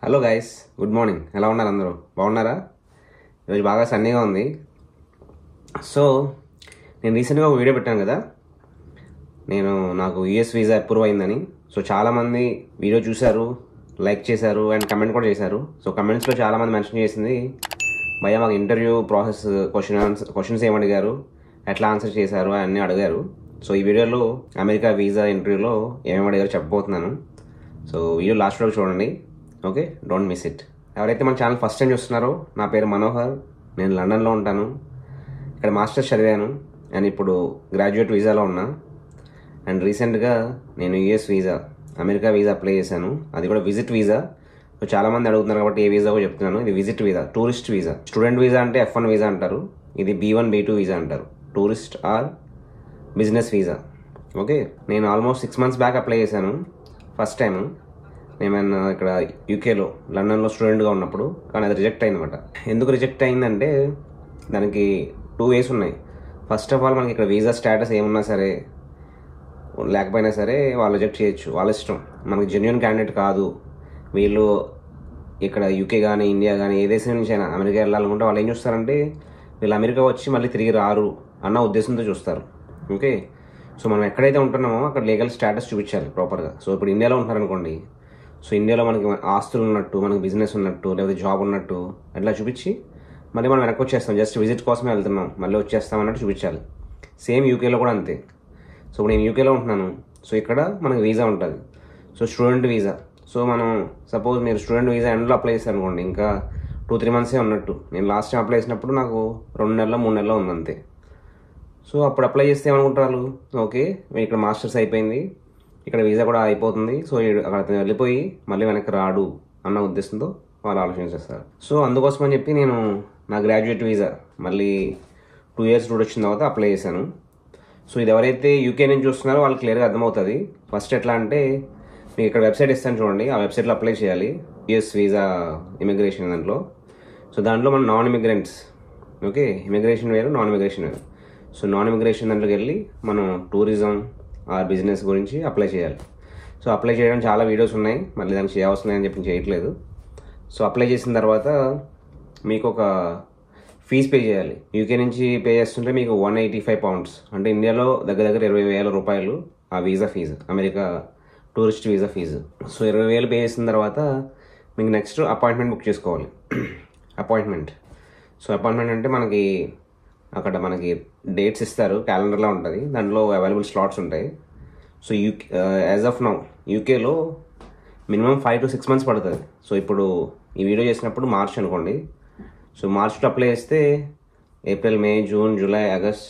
Hello guys, good morning. ఎలా ఉన్నారు? అందరూ బాగున్నారా? ఈరోజు బాగా సన్నీగా ఉంది. సో నేను రీసెంట్గా ఒక వీడియో పెట్టాను కదా, నాకు యూఎస్ వీసా అప్రూవ్ అయిందని. సో చాలామంది వీడియో చూశారు, లైక్ చేశారు అండ్ కమెంట్ కూడా చేశారు. సో కమెంట్స్లో చాలామంది మెన్షన్ చేసింది, భయ్యా మాకు ఇంటర్వ్యూ ప్రాసెస్ క్వశ్చన్స్ ఏమి అడిగారు, ఎట్లా ఆన్సర్ చేశారు అన్నీ అడిగారు. సో ఈ వీడియోలో అమెరికా వీసా ఇంటర్వ్యూలో ఏమేమి అడిగారో చెప్పబోతున్నాను. సో వీడియో లాస్ట్ వరకు చూడండి, ఓకే? Don't miss it. ఎవరైతే మన ఛానల్ ఫస్ట్ టైం చూస్తున్నారో, నా పేరు మనోహర్. నేను లండన్లో ఉంటాను. ఇక్కడ మాస్టర్స్ చదివాను అండ్ ఇప్పుడు గ్రాడ్యుయేట్ వీసాలో ఉన్నా. అండ్ రీసెంట్గా నేను US visa, America visa apply చేశాను. అది కూడా విజిట్ వీసా. సో చాలామంది అడుగుతున్నారు కాబట్టి ఏ వీసా కూడా చెప్తున్నాను. ఇది visit visa, tourist visa. Student visa అంటే F1 వీసా అంటారు, ఇది B1 B2 వీసా అంటారు. Tourist or business visa. Okay, నేను ఆల్మోస్ట్ 6 months బ్యాక్ అప్లై చేశాను ఫస్ట్ టైం. నేను ఇక్కడ యూకేలో లండన్లో స్టూడెంట్గా ఉన్నప్పుడు. కానీ అది రిజెక్ట్ అయిందన్నమాట. ఎందుకు రిజెక్ట్ అయిందంటే దానికి 2 ways ఉన్నాయి. ఫస్ట్ ఆఫ్ ఆల్, మనకి ఇక్కడ వీసా స్టేటస్ ఏమున్నా సరే లేకపోయినా సరే వాళ్ళు రిజెక్ట్ చేయొచ్చు, వాళ్ళ ఇష్టం. మనకి జెన్యున్ క్యాండిడేట్ కాదు వీళ్ళు, ఇక్కడ యూకే కానీ ఇండియా కానీ ఏ దేశం నుంచి అయినా అమెరికా వెళ్ళాలనుకుంటే వాళ్ళు ఏం చూస్తారంటే, వీళ్ళు అమెరికా వచ్చి మళ్ళీ తిరిగి రారు అన్న ఉద్దేశంతో చూస్తారు. ఓకే, సో మనం ఎక్కడైతే ఉంటున్నామో అక్కడ లీగల్ స్టేటస్ చూపించాలి ప్రాపర్గా. సో ఇప్పుడు ఇండియాలో ఉంటున్నారనుకోండి, సో ఇండియాలో మనకి ఆస్తులు ఉన్నట్టు, మనకి బిజినెస్ ఉన్నట్టు, లేకపోతే జాబ్ ఉన్నట్టు అట్లా చూపించి మళ్ళీ మనం వెనక్కి వచ్చేస్తాం. జస్ట్ విజిట్ కోసమే వెళ్తున్నాం, మళ్ళీ వచ్చేస్తాం అన్నట్టు చూపించాలి. సేమ్ యూకేలో కూడా అంతే. సో నేను యూకేలో ఉంటున్నాను. సో ఇక్కడ మనకి వీసా ఉంటుంది, సో స్టూడెంట్ వీసా. సో మనం సపోజ్ మీరు స్టూడెంట్ వీసా ఎండ్లో అప్లై చేస్తారు అనుకోండి, ఇంకా 2-3 months ఉన్నట్టు. నేను లాస్ట్ టైం అప్లై చేసినప్పుడు నాకు 2 నెలలు 3 నెలలు ఉందంతే. సో అప్పుడు అప్లై చేస్తే ఏమనుకుంటారు, ఓకే ఇక్కడ మాస్టర్స్ అయిపోయింది, ఇక్కడ వీసా కూడా అయిపోతుంది, సో అక్కడ అతను వెళ్ళిపోయి మళ్ళీ వెనక్కి రాడు అన్న ఉద్దేశంతో వాళ్ళు ఆలోచించేస్తారు. సో అందుకోసం అని చెప్పి నేను నా గ్రాడ్యుయేట్ వీసా మళ్ళీ 2 years రూట్ వచ్చిన తర్వాత అప్లై చేశాను. సో ఇది ఎవరైతే యూకే నుంచి చూస్తున్నారో వాళ్ళకి క్లియర్గా అర్థమవుతుంది. ఫస్ట్ ఎట్లా అంటే, మీకు ఇక్కడ వెబ్సైట్ ఇస్తాను చూడండి, ఆ వెబ్సైట్లో అప్లై చేయాలి యూఎస్ వీసా ఇమిగ్రేషన్ దాంట్లో. సో దాంట్లో మనం నాన్ ఇమిగ్రెంట్స్, ఓకే, ఇమిగ్రేషన్ వేరు నాన్ ఇమిగ్రేషన్ వేరు. సో నాన్ ఇమిగ్రేషన్ దాంట్లోకి వెళ్ళి మనం టూరిజం ఆర్ బిజినెస్ గురించి అప్లై చేయాలి. సో అప్లై చేయడం చాలా వీడియోస్ ఉన్నాయి, మళ్ళీ దానికి చేయవస్తున్నాయని చెప్పి చేయట్లేదు. సో అప్లై చేసిన తర్వాత మీకు ఒక ఫీజు పే చేయాలి. యూకే నుంచి పే చేస్తుంటే మీకు £185, అంటే ఇండియాలో దగ్గర దగ్గర 20,000 రూపాయలు ఆ visa fee, America tourist visa fee. So 20,000 pay చేసిన తర్వాత మీకు నెక్స్ట్ అపాయింట్మెంట్ బుక్ చేసుకోవాలి. అపాయింట్మెంట్. సో అపాయింట్మెంట్ అంటే అక్కడ మనకి డేట్స్ ఇస్తారు, క్యాలెండర్లో ఉంటుంది, దాంట్లో అవైలబుల్ స్లాట్స్ ఉంటాయి. సో యాజ్ ఆఫ్ నౌ యూకేలో మినిమం 5 to 6 months పడుతుంది. సో ఇప్పుడు ఈ వీడియో చేసినప్పుడు మార్చ్ అనుకోండి. సో మార్చ్లో అప్లై చేస్తే ఏప్రిల్, మే, జూన్, జూలై, ఆగస్ట్,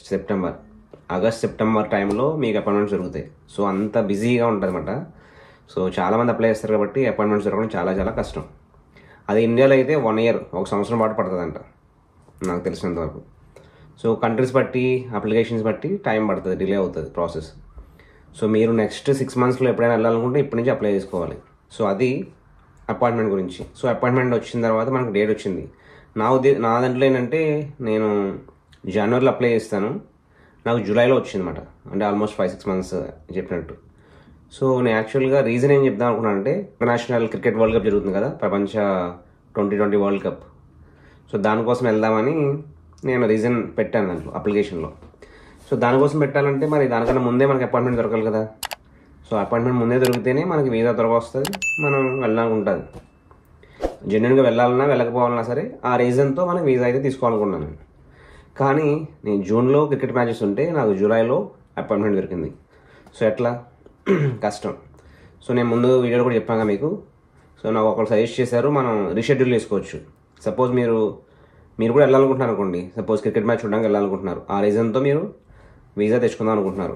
సెప్టెంబర్ టైంలో మీకు అపాయింట్మెంట్స్ దొరుకుతాయి. సో అంత బిజీగా ఉంటుంది అన్నమాట. సో చాలామంది అప్లై చేస్తారు కాబట్టి అపాయింట్మెంట్స్ దొరకడం చాలా చాలా కష్టం. అది ఇండియాలో అయితే 1 year, 1 సంవత్సరం పాటు పడుతుందంట నాకు తెలిసినంతవరకు. సో కంట్రీస్ బట్టి, అప్లికేషన్స్ బట్టి టైం పడుతుంది, డిలే అవుతుంది ప్రాసెస్. సో మీరు నెక్స్ట్ 6 monthsలో ఎప్పుడైనా వెళ్ళాలనుకుంటే ఇప్పటి నుంచి అప్లై చేసుకోవాలి. సో అది అపాయింట్మెంట్ గురించి. సో అపాయింట్మెంట్ వచ్చిన తర్వాత మనకు డేట్ వచ్చింది. నా దాంట్లో ఏంటంటే, నేను జనవరిలో అప్లై చేస్తాను, నాకు జూలైలో వచ్చిందన్నమాట. అంటే ఆల్మోస్ట్ 5-6 months చెప్పినట్టు. సో నేను యాక్చువల్గా రీజన్ ఏం చెప్దాం అనుకున్నానంటే, ఇంటర్నేషనల్ క్రికెట్ వరల్డ్ కప్ జరుగుతుంది కదా, ప్రపంచ 2020 వరల్డ్ కప్. సో దానికోసం వెళ్దామని నేను రీజన్ పెట్టాను దాంట్లో అప్లికేషన్లో. సో దానికోసం పెట్టాలంటే మరి దానికన్నా ముందే మనకి అపాయింట్మెంట్ దొరకాలి కదా. సో అపాయింట్మెంట్ ముందే దొరికితేనే మనకి వీసా వస్తుంది, మనం వెళ్ళడానికి ఉంటుంది. జెన్యున్గా వెళ్ళాలన్నా వెళ్ళకపోవాలన్నా సరే ఆ రీజన్తో మనకి వీసా అయితే తీసుకోవాలనుకున్నాను. కానీ నేను జూన్లో క్రికెట్ మ్యాచెస్ ఉంటే నాకు జూలైలో అపాయింట్మెంట్ దొరికింది. సో ఎట్లా కష్టం. సో నేను ముందు వీడియోలో కూడా చెప్పాను మీకు. సో నాకు ఒకరు సజెస్ట్ చేశారు, మనం రీషెడ్యూల్ చేసుకోవచ్చు. సపోజ్ మీరు కూడా వెళ్ళాలనుకుంటున్నారు అనుకోండి, సపోజ్ క్రికెట్ మ్యాచ్ చూడడానికి వెళ్ళాలనుకుంటున్నారు, ఆ రీజన్తో మీరు వీసా తెచ్చుకుందాం అనుకుంటున్నారు.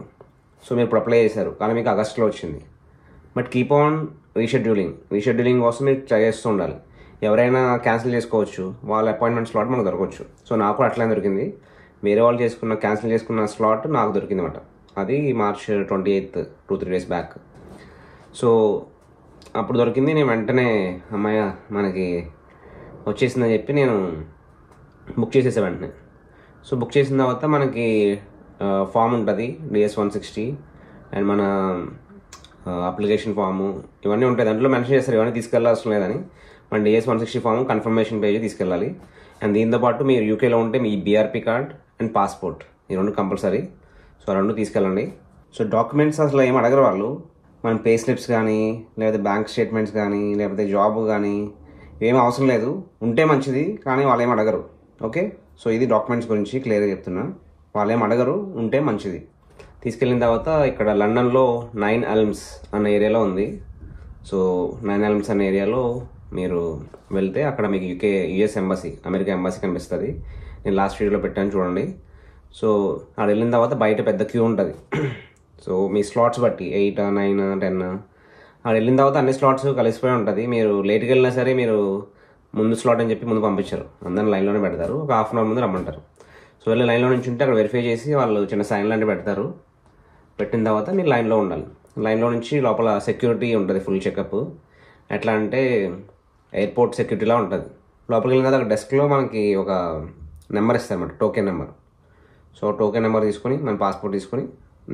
సో మీరు ఇప్పుడు అప్లై చేశారు, కానీ మీకు ఆగస్టులో వచ్చింది. బట్ కీప్ ఆన్ రీషెడ్యూలింగ్ కోసం మీరు ట్రై చేస్తూ ఉండాలి. ఎవరైనా క్యాన్సిల్ చేసుకోవచ్చు, వాళ్ళ అపాయింట్మెంట్ స్లాట్ మనకు దొరకవచ్చు. సో నాకు కూడా అట్లనే దొరికింది. వేరే వాళ్ళు క్యాన్సిల్ చేసుకున్న స్లాట్ నాకు దొరికింది అనమాట. అది March 28th, 2-3 days back. So అప్పుడు దొరికింది. నేను వెంటనే అమ్మాయ మనకి వచ్చేసిందని చెప్పి నేను బుక్ చేసేసా వెంటనే. సో బుక్ చేసిన తర్వాత మనకి ఫామ్ ఉంటుంది, DS-160, అండ్ మన అప్లికేషన్ ఫాము ఇవన్నీ ఉంటాయి. దాంట్లో మెన్షన్ చేస్తారు ఇవన్నీ తీసుకెళ్లాల్సిన లేదని. మన DS-160 ఫామ్ కన్ఫర్మేషన్ పేజ్ తీసుకెళ్ళాలి. అండ్ దీంతో పాటు మీరు యూకేలో ఉంటే మీ BRP కార్డ్ అండ్ పాస్పోర్ట్ ఈ రెండు కంపల్సరీ. సో రెండు తీసుకెళ్ళండి. సో డాక్యుమెంట్స్ అసలు ఏం అడగరు వాళ్ళు. మనం పే స్లిప్స్ కానీ లేకపోతే బ్యాంక్ స్టేట్మెంట్స్ కానీ లేకపోతే జాబ్ కానీ ఏం అవసరం లేదు. ఉంటే మంచిది, కానీ వాళ్ళు ఏం అడగరు. ఓకే, సో ఇది డాక్యుమెంట్స్ గురించి క్లియర్గా చెప్తున్నా. వాళ్ళు ఏం అడగరు, ఉంటే మంచిది. తీసుకెళ్ళిన తర్వాత ఇక్కడ లండన్లో 9 Elms అన్న ఏరియాలో ఉంది. సో 9 Elms అనే ఏరియాలో మీరు వెళ్తే అక్కడ మీకు US ఎంబసీ, అమెరికా ఎంబసీ కనిపిస్తుంది. నేను లాస్ట్ వీడియోలో పెట్టాను చూడండి. సో అక్కడ వెళ్ళిన తర్వాత బయట పెద్ద క్యూ ఉంటుంది. సో మీ స్లాట్స్ బట్టి 8, 9, 10 అక్కడ వెళ్ళిన తర్వాత అన్ని స్లాట్స్ కలిసిపోయి ఉంటుంది. మీరు లేట్కి వెళ్ళినా సరే మీరు ముందు స్లాట్ అని చెప్పి ముందు పంపించారు, అందరిని లైన్లోనే పెడతారు. ఒక హాఫ్ అన్ అవర్ ముందు రమ్మంటారు. సో వెళ్ళి లైన్లో నుంచి ఉంటే అక్కడ వెరిఫై చేసి వాళ్ళు చిన్న సైన్ లాంటివి పెడతారు. పెట్టిన తర్వాత మీరు లైన్లో ఉండాలి. లైన్లో నుంచి లోపల సెక్యూరిటీ ఉంటుంది, ఫుల్ చెకప్. ఎట్లా అంటే ఎయిర్పోర్ట్ సెక్యూరిటీలా ఉంటుంది. లోపలికి వెళ్ళిన తర్వాత డెస్క్లో మనకి ఒక నెంబర్ ఇస్తారన్నమాట, token number. So token number తీసుకొని మన పాస్పోర్ట్ తీసుకొని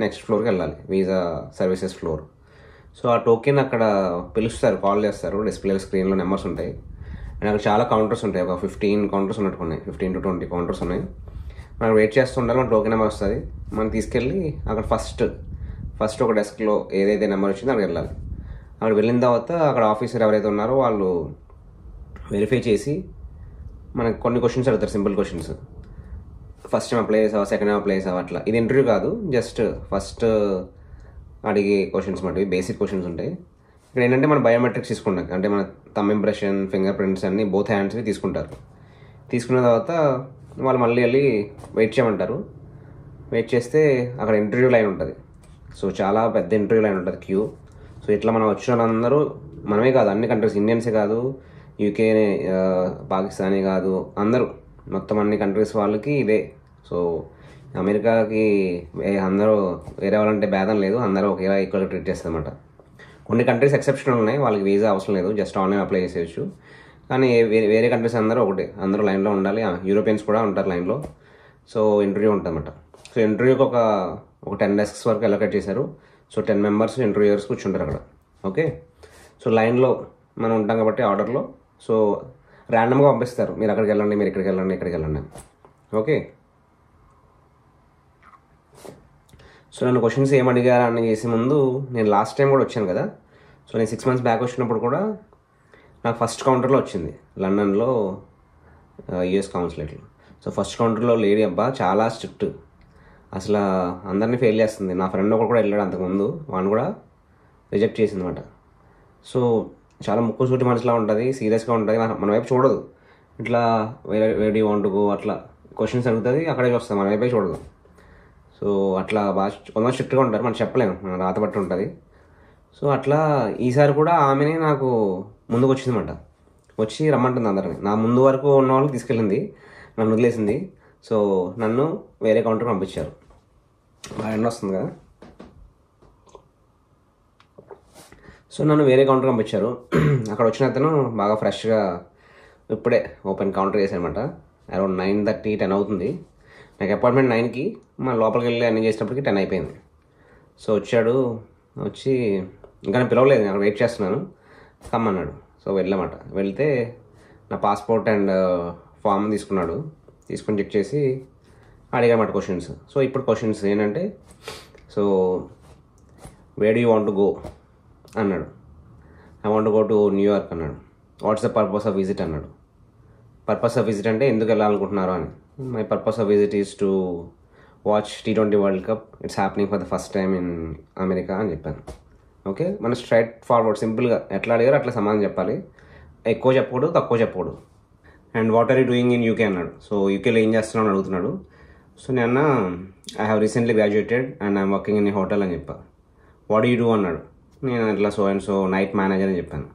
నెక్స్ట్ ఫ్లోర్కి వెళ్ళాలి, వీసా సర్వీసెస్ ఫ్లోర్. సో ఆ టోకెన్ అక్కడ పిలుస్తారు, కాల్ చేస్తారు. డిస్ప్లే స్క్రీన్లో నెంబర్స్ ఉంటాయి. అండ్ అక్కడ చాలా కౌంటర్స్ ఉంటాయి, ఒక 15 కౌంటర్స్ ఉన్నట్టున్నాయి, 15 to 20 కౌంటర్స్ ఉన్నాయి. మనం వెయిట్ చేస్తుండాలి, మన టోకెన్ నెంబర్ వస్తుంది. మనం తీసుకెళ్ళి అక్కడ ఫస్ట్ ఒక డెస్క్లో ఏదైతే నెంబర్ వచ్చిందో అక్కడికి వెళ్ళాలి. అక్కడ వెళ్ళిన తర్వాత అక్కడ ఆఫీసర్ ఎవరైతే ఉన్నారో వాళ్ళు వెరిఫై చేసి మనకు కొన్ని క్వశ్చన్స్ అడుగుతారు, simple questions. First time apply చేసావా, సెకండ్ టైం అప్లై చేసావా, అట్లా. ఇది ఇంటర్వ్యూ కాదు, జస్ట్ ఫస్ట్ అడిగే క్వశ్చన్స్ మాట, బేసిక్ క్వశ్చన్స్ ఉంటాయి. ఇక్కడ ఏంటంటే మన బయోమెట్రిక్స్ తీసుకుంటాం, అంటే మన థంబ్ ఇంప్రెషన్, ఫింగర్ ప్రింట్స్ అన్నీ బోత్ హ్యాండ్స్వి తీసుకుంటారు. తీసుకున్న తర్వాత వాళ్ళు మళ్ళీ వెళ్ళి వెయిట్ చేయమంటారు. వెయిట్ చేస్తే అక్కడ ఇంటర్వ్యూ లైన్ ఉంటుంది. సో చాలా పెద్ద ఇంటర్వ్యూ లైన్ ఉంటుంది, క్యూ. సో ఇట్లా మనం వచ్చిన వాళ్ళందరూ మనమే కాదు, అన్ని కంట్రీస్, ఇండియన్సే కాదు, UK, పాకిస్తానీ కాదు, అందరూ మొత్తం అన్ని కంట్రీస్ వాళ్ళకి ఇదే. సో అమెరికాకి అందరూ వేరే వాళ్ళంటే భేదం లేదు, అందరూ ఒకేలా ఈక్వల్గా ట్రీట్ చేస్తారన్నమాట. కొన్ని కంట్రీస్ ఎక్సెప్షన్ ఉన్నాయి, వాళ్ళకి వీసా అవసరం లేదు, జస్ట్ ఆన్లైన్ అప్లై చేసేయచ్చు. కానీ వేరే కంట్రీస్ అందరూ ఒకటే, అందరూ లైన్లో ఉండాలి. యూరోపియన్స్ కూడా ఉంటారు లైన్లో. సో ఇంటర్వ్యూ ఉంటుందన్నమాట. సో ఇంటర్వ్యూకి ఒక 10 desks వరకు అలొకేట్ చేశారు. సో 10 members ఇంటర్వ్యూయర్స్ కూర్చుంటారు అక్కడ. ఓకే, సో లైన్లో మనం ఉంటాం కాబట్టి ఆర్డర్లో. సో ర్యాండమ్గా పంపిస్తారు, మీరు అక్కడికి వెళ్ళండి, మీరు ఇక్కడికి వెళ్ళండి, ఇక్కడికి వెళ్ళండి. ఓకే, సో నన్ను క్వశ్చన్స్ ఏం అడిగారా అని చేసే ముందు, నేను లాస్ట్ టైం కూడా వచ్చాను కదా. సో నేను 6 months బ్యాక్ వచ్చినప్పుడు కూడా నాకు ఫస్ట్ కౌంటర్లో వచ్చింది, లండన్లో US కాన్సులేట్లో. సో ఫస్ట్ కౌంటర్లో లేడీ అబ్బా చాలా స్ట్రిక్ట్, అసలు అందరినీ ఫెయిల్ చేస్తుంది. నా ఫ్రెండ్ ఒకడు కూడా వెళ్ళాడు అంతకుముందు, వాడిని కూడా రిజెక్ట్ చేసింది అనమాట. సో చాలా ముక్కు సూటి మనిషిలా ఉంటుంది, సీరియస్గా ఉంటుంది, మన వైపు చూడదు. ఇట్లా వేడి వాంట్ గో అట్లా క్వశ్చన్స్ అడుగుతుంది, అక్కడే చూస్తుంది, మన వైపే చూడదు. సో అట్లా బాగా కొంతమంది స్ట్రిక్ట్గా ఉంటారు, మనం చెప్పలేము, మన రాత బట్టి ఉంటుంది. సో అట్లా ఈసారి కూడా ఆమెనే నాకు ముందుకు వచ్చిందన్నమాట, వచ్చి రమ్మంటుంది అందరిని. నా ముందు వరకు ఉన్న వాళ్ళకి తీసుకెళ్ళింది, నన్ను వదిలేసింది. సో నన్ను వేరే కౌంటర్ పంపించారు. బాగా ఎండ వస్తుంది కదా. సో నన్ను వేరే కౌంటర్ పంపించారు. అక్కడ వచ్చిన అతను బాగా ఫ్రెష్గా ఇప్పుడే ఓపెన్ కౌంటర్ చేశానమాట. అరౌండ్ 9:30, 10 అవుతుంది. నాకు అపాయింట్మెంట్ 9కి, మన లోపలికి వెళ్ళి అన్నీ చేసినప్పటికీ 10 అయిపోయింది. సో వచ్చాడు, వచ్చి ఇంకా నేను పిలవలేదు, నేను వెయిట్ చేస్తున్నాను, కమ్మన్నాడు. సో వెళ్ళామాట. వెళ్తే నా పాస్పోర్ట్ అండ్ ఫామ్ తీసుకున్నాడు. తీసుకొని చెక్ చేసి అడిగామాట క్వశ్చన్స్. సో ఇప్పుడు క్వశ్చన్స్ ఏంటంటే, so where do you want to go అన్నాడు. I want go to New York అన్నాడు. What's the purpose of visit అన్నాడు. పర్పస్ ఆఫ్ విజిట్ అంటే ఎందుకు వెళ్ళాలనుకుంటున్నారు అని. My purpose of visit is to watch T20 World Cup, it's happening for the first time in America అని చెప్పాను. Okay, మనం straight forward సింపుల్గా ఎట్లా అడిగారో అట్లా సమాధానం చెప్పాలి, ఎక్కువ చెప్పకూడదు, తక్కువ చెప్పకూడదు. And what are you doing in UK అన్నాడు. సో యూకేలో ఏం చేస్తున్నావు అని అడుగుతున్నాడు. సో నేను I have recently graduated and I'm working in a hotel అని చెప్పా. వాట్ యూ డూ అన్నాడు. నేను ఇట్లా సో నైట్ మేనేజర్ అని చెప్పాను.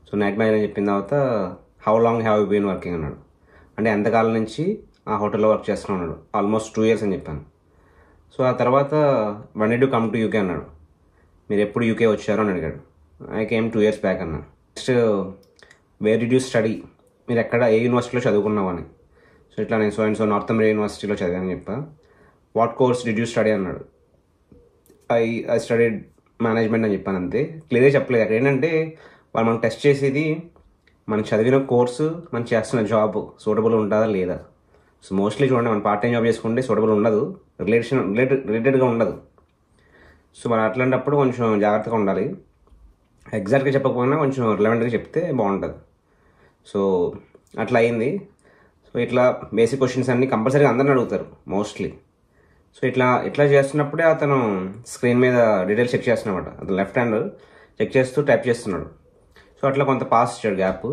సో నైట్ మేనేజర్ అని చెప్పిన తర్వాత how long have you been working అన్నాడు. అంటే ఎంతకాలం నుంచి ఆ హోటల్లో వర్క్ చేస్తున్నావు అన్నాడు. ఆల్మోస్ట్ 2 years అని చెప్పాను. సో ఆ తర్వాత one day to come to UK అన్నాడు. మీరు ఎప్పుడు UK వచ్చారో అని అడిగాడు. ఐ కేమ్ 2 years బ్యాక్ అన్నాను. Next where did you study, మీరు ఎక్కడ ఏ యూనివర్సిటీలో చదువుకున్నావు అని. సో ఇట్లా నేను సో నార్త్ అమెరికా యూనివర్సిటీలో చదివాను చెప్పా. What course did you study అన్నాడు. ఐ స్టడీడ్ మేనేజ్మెంట్ అని చెప్పాను, అంతే. క్లియర్గా చెప్పలేదు. అక్కడ ఏంటంటే వాళ్ళు మనం టెస్ట్ చేసేది మనం చదివిన కోర్సు మనం చేస్తున్న జాబ్ సూటబుల్ ఉంటుందా లేదా. సో మోస్ట్లీ చూడండి, మనం పార్ట్ టైం జాబ్ చేసుకుంటే సూటబుల్ ఉండదు, రిలేటెడ్గా ఉండదు. సో మనం అట్లాంటప్పుడు కొంచెం జాగ్రత్తగా ఉండాలి. ఎగ్జాక్ట్గా చెప్పకపోయినా కొంచెం రిలవెంట్గా చెప్తే బాగుంటుంది. సో అట్లా అయింది. సో ఇట్లా బేసిక్ క్వశ్చన్స్ అన్నీ కంపల్సరీగా అందరిని అడుగుతారు మోస్ట్లీ. సో ఇట్లా చేస్తున్నప్పుడే అతను స్క్రీన్ మీద డీటెయిల్స్ చెక్ చేస్తున్నమాట. అతను లెఫ్ట్ హ్యాండ్ చెక్ చేస్తూ టైప్ చేస్తున్నాడు. సో అట్లా కొంత పాస్ ఇచ్చాడు గ్యాప్.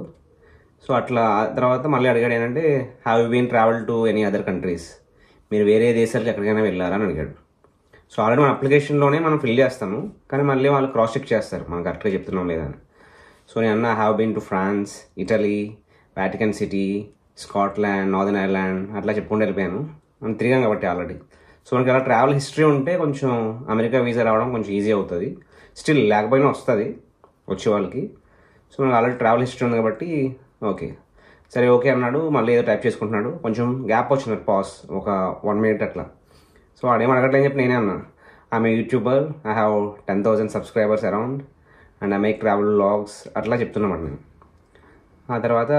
సో అట్లా తర్వాత మళ్ళీ అడిగాడు ఏంటంటే, have you been travel to any other countries, మీరు వేరే దేశాలకు ఎక్కడికైనా వెళ్ళారా అని అడిగాడు. సో ఆల్రెడీ మన అప్లికేషన్లోనే మనం ఫిల్ చేస్తాము, కానీ మళ్ళీ వాళ్ళు క్రాస్ చెక్ చేస్తారు మనం కరెక్ట్గా చెప్తున్నాం లేదా అని. సో నేను అన్న have been to France, Italy, Vatican City, Scotland, Northern Ireland అట్లా చెప్పుకుంటూ వెళ్ళిపోయాను. మనం తిరిగాం కాబట్టి ఆల్రెడీ. సో మనకి అలా ట్రావెల్ హిస్టరీ ఉంటే కొంచెం అమెరికా వీసా రావడం కొంచెం ఈజీ అవుతుంది. స్టిల్ లేకపోయినా వస్తుంది వచ్చే వాళ్ళకి. సో మనకు ఆల్రెడీ ట్రావెల్ హిస్టరీ ఉంది కాబట్టి ఓకే, సరే ఓకే అన్నాడు. మళ్ళీ ఏదో టైప్ చేసుకుంటున్నాడు. కొంచెం గ్యాప్ వచ్చింది, పాస్ ఒక 1 minute అట్లా. సో ఆడేం అడగట్లేని చెప్పి నేనే అన్నా, I'm YouTuber, I have 10,000 subscribers around and I make travel vlogs అట్లా చెప్తున్నమాట నేను. ఆ తర్వాత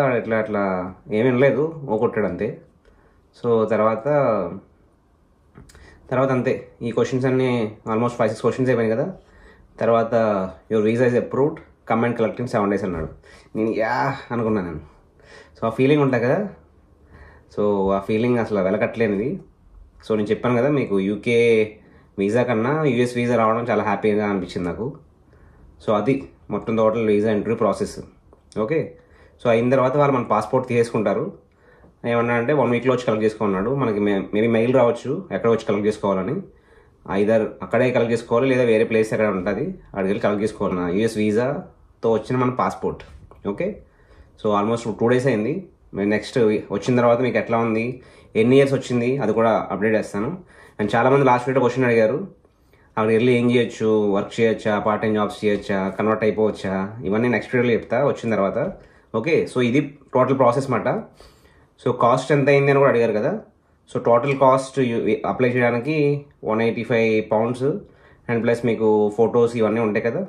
అట్లా ఏమీ వినలేదు, ఓ కొట్టాడు అంతే. సో తర్వాత అంతే, ఈ క్వశ్చన్స్ అన్నీ ఆల్మోస్ట్ 5-6 క్వశ్చన్స్ అయిపోయినాయి కదా. తర్వాత your visa is approved, come and collect in 7 days అన్నాడు. నేను అనుకున్నాను నేను. సో ఆ ఫీలింగ్ ఉంటుంది కదా, సో ఆ ఫీలింగ్ అసలు వెలకట్టలేనిది. సో నేను చెప్పాను కదా మీకు, యూకే వీసా కన్నా యూఎస్ వీసా రావడం చాలా హ్యాపీగా అనిపించింది నాకు. సో అది మొత్తం total visa interview process. Okay, so అయిన తర్వాత వాళ్ళు మన పాస్పోర్ట్ తీసేసుకుంటారు. ఏమన్నా అంటే 1 weekలో వచ్చి కలెక్ట్ చేసుకున్నాడు. మనకి మేబీ మెయిల్ రావచ్చు ఎక్కడ వచ్చి కలెక్ట్ చేసుకోవాలని. ఐదర్ అక్కడే కలెక్ట్ చేసుకోవాలి, లేదా వేరే ప్లేస్ ఎక్కడ ఉంటుంది అక్కడికి వెళ్ళి కలెక్ట్ చేసుకోవాలి. నా యూఎస్ వీసాతో వచ్చిన మన passport. Okay, so almost 2 days అయింది. నెక్స్ట్ వచ్చిన తర్వాత మీకు ఎట్లా ఉంది, ఎన్ని ఇయర్స్ వచ్చింది అది కూడా అప్డేట్ చేస్తాను. అండ్ చాలామంది లాస్ట్ వీడియో క్వశ్చన్ అడిగారు, అక్కడికి వెళ్ళి ఏం చేయొచ్చు, వర్క్ చేయొచ్చా, పార్ట్ టైం జాబ్స్ చేయొచ్చా, కన్వర్ట్ అయిపోవచ్చా, ఇవన్నీ నెక్స్ట్ వీడియోలో చెప్తా వచ్చిన తర్వాత. ఓకే, సో ఇది టోటల్ ప్రాసెస్ మాట. సో కాస్ట్ ఎంత అయింది అని కూడా అడిగారు కదా. సో టోటల్ కాస్ట్ అప్లై చేయడానికి 185 pounds అండ్ ప్లస్ మీకు ఫొటోస్ ఇవన్నీ ఉంటాయి కదా,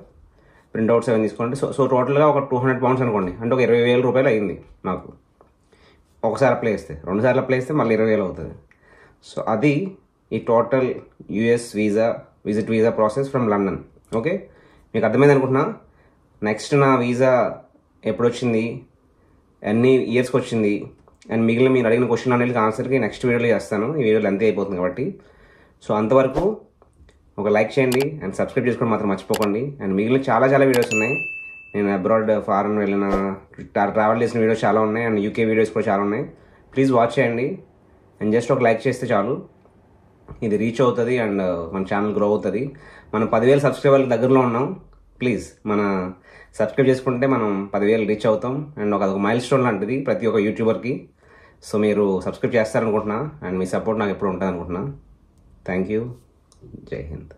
ప్రింట్అవుట్స్ అవన్నీ తీసుకోండి. సో టోటల్గా ఒక 200 pounds అనుకోండి, అంటే ఒక 20,000 రూపాయలు అయింది నాకు. ఒకసారి అప్లై చేస్తే, 2 సార్లు అప్లై చేస్తే మళ్ళీ 20,000 అవుతుంది. సో అది ఈ total US visit visa process from London. Okay, మీకు అర్థమైంది అనుకుంటున్నా. నెక్స్ట్ నా వీసా ఎప్పుడు వచ్చింది, ఎన్ని ఇయర్స్కి వచ్చింది, అండ్ మిగిలిన మీరు అడిగిన క్వశ్చన్ అనేది ఆన్సర్కి నెక్స్ట్ వీడియోలో చేస్తాను. ఈ వీడియోలో అంతే అయిపోతుంది కాబట్టి. సో అంతవరకు ఒక లైక్ చేయండి అండ్ సబ్స్క్రైబ్ చేసుకోవడం మాత్రం మర్చిపోకండి. అండ్ మిగిలిన చాలా వీడియోస్ ఉన్నాయి. నేను అబ్రాడ్ ఫారెన్ వెళ్ళిన ట్రావెల్ చేసిన వీడియోస్ చాలా ఉన్నాయి, అండ్ యూకే వీడియోస్ కూడా చాలా ఉన్నాయి. ప్లీజ్ వాచ్ చేయండి అండ్ జస్ట్ ఒక లైక్ చేస్తే చాలు. ఇది రీచ్ అవుతుంది అండ్ మన ఛానల్ గ్రో అవుతుంది. మనం 10,000 subscribers దగ్గరలో ఉన్నాం. ప్లీజ్ మన సబ్స్క్రైబ్ చేసుకుంటే మనం 10,000 రీచ్ అవుతాం. అండ్ అదొక మైల్ స్టోన్ లాంటిది ప్రతి ఒక్క యూట్యూబర్కి. సో మీరు సబ్స్క్రైబ్ చేస్తారనుకుంటున్నా, అండ్ మీ సపోర్ట్ నాకు ఎప్పుడు ఉంటుంది అనుకుంటున్నా. Thank you. జై హింద్.